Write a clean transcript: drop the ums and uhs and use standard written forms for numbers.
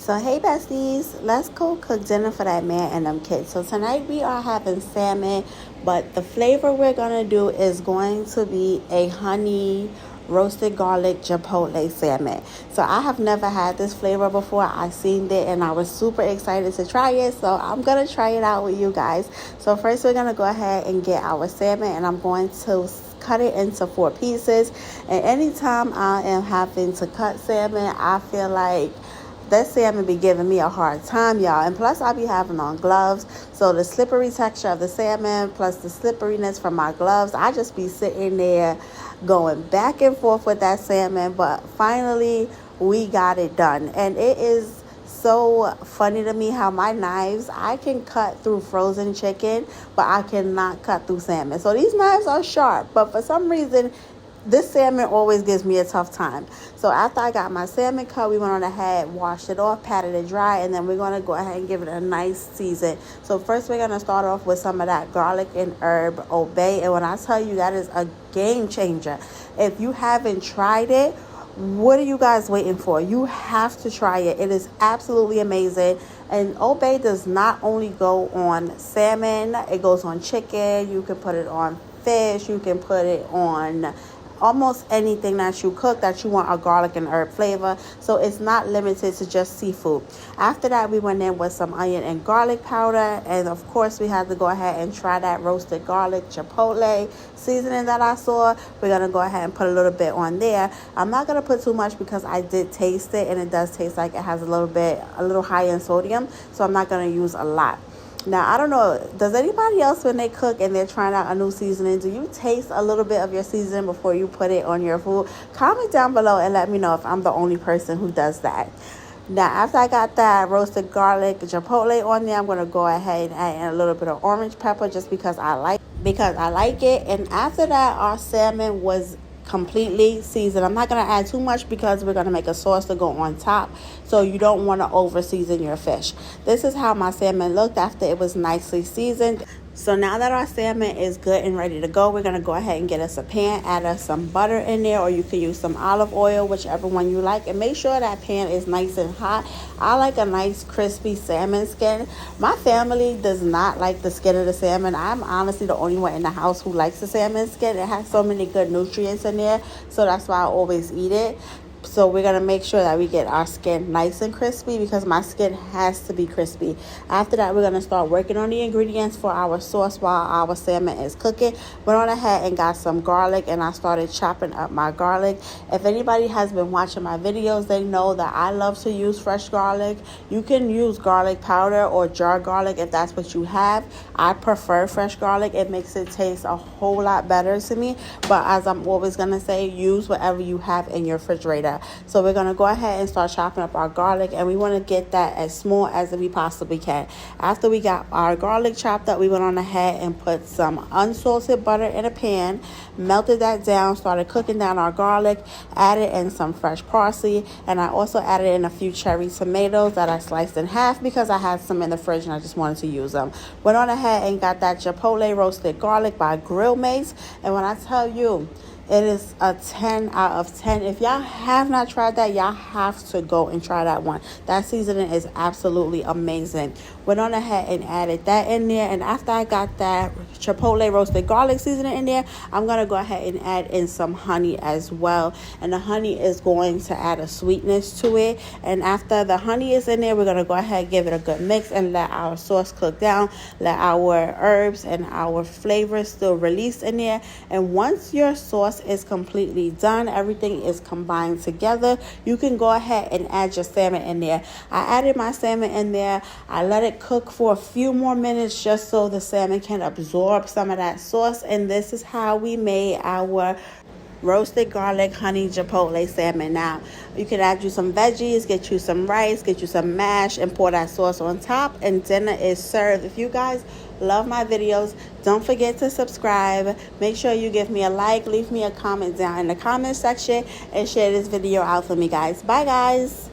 So hey besties, let's go cook dinner for that man and them kids. So tonight we are having salmon, but the flavor we're gonna do is going to be a honey roasted garlic chipotle salmon. So I have never had this flavor before. I seen it and I was super excited to try it. So I'm gonna try it out with you guys. So first we're gonna go ahead and get our salmon, and I'm going to cut it into 4 pieces. And anytime I am having to cut salmon, I feel like that salmon be giving me a hard time, y'all. And plus I be having on gloves, so the slippery texture of the salmon plus the slipperiness from my gloves, I just be sitting there going back and forth with that salmon. But finally we got it done, and it is so funny to me how my knives, I can cut through frozen chicken, but I cannot cut through salmon. So these knives are sharp, but for some reason this salmon always gives me a tough time. So after I got my salmon cut, we went on ahead, washed it off, patted it dry, and then we're going to go ahead and give it a nice season. So first we're going to start off with some of that garlic and herb obey. And when I tell you, that is a game changer. If you haven't tried it, what are you guys waiting for? You have to try it. It is absolutely amazing. And obey does not only go on salmon, it goes on chicken. You can put it on fish. You can put it on almost anything that you cook that you want a garlic and herb flavor. So it's not limited to just seafood. After that, we went in with some onion and garlic powder, and of course we had to go ahead and try that roasted garlic chipotle seasoning that I saw. We're gonna go ahead and put a little bit on there. I'm not gonna put too much because I did taste it and it does taste like it has a little high in sodium, so I'm not gonna use a lot. Now, I don't know, does anybody else, when they cook and they're trying out a new seasoning, do you taste a little bit of your seasoning before you put it on your food? Comment down below and let me know if I'm the only person who does that. Now, after I got that roasted garlic chipotle on there, I'm going to go ahead and add in a little bit of orange pepper just because I like it. And after that, our salmon was completely seasoned. I'm not going to add too much because we're going to make a sauce to go on top, so you don't want to over season your fish. This is how my salmon looked after it was nicely seasoned. So now that our salmon is good and ready to go, we're going to go ahead and get us a pan, add us some butter in there, or you can use some olive oil, whichever one you like, and make sure that pan is nice and hot. I like a nice crispy salmon skin. My family does not like the skin of the salmon. I'm honestly the only one in the house who likes the salmon skin. It has so many good nutrients in there, so that's why I always eat it. So we're going to make sure that we get our skin nice and crispy because my skin has to be crispy. After that, we're going to start working on the ingredients for our sauce while our salmon is cooking. Went on ahead and got some garlic, and I started chopping up my garlic. If anybody has been watching my videos, they know that I love to use fresh garlic. You can use garlic powder or jar garlic if that's what you have. I prefer fresh garlic. It makes it taste a whole lot better to me. But as I'm always going to say, use whatever you have in your refrigerator. So we're going to go ahead and start chopping up our garlic, and we want to get that as small as we possibly can. After we got our garlic chopped up, we went on ahead and put some unsalted butter in a pan, melted that down, started cooking down our garlic, added in some fresh parsley, and I also added in a few cherry tomatoes that I sliced in half because I had some in the fridge and I just wanted to use them. Went on ahead and got that Chipotle roasted garlic by Grill Mates, and when I tell you, it is a 10 out of 10. If y'all have not tried that, y'all have to go and try that one. That seasoning is absolutely amazing. Went on ahead and added that in there. And after I got that Chipotle roasted garlic seasoning in there, I'm going to go ahead and add in some honey as well. And the honey is going to add a sweetness to it. And after the honey is in there, we're going to go ahead and give it a good mix and let our sauce cook down. Let our herbs and our flavors still release in there. And once your sauce is completely done, everything is combined together, you can go ahead and add your salmon in there. I added my salmon in there. I let it cook for a few more minutes just so the salmon can absorb some of that sauce, and this is how we made our roasted garlic honey chipotle salmon. Now you can add you some veggies, get you some rice, get you some mash, and pour that sauce on top, and dinner is served. If you guys love my videos, don't forget to subscribe. Make sure you give me a like, leave me a comment down in the comment section, and share this video out for me, guys. Bye guys.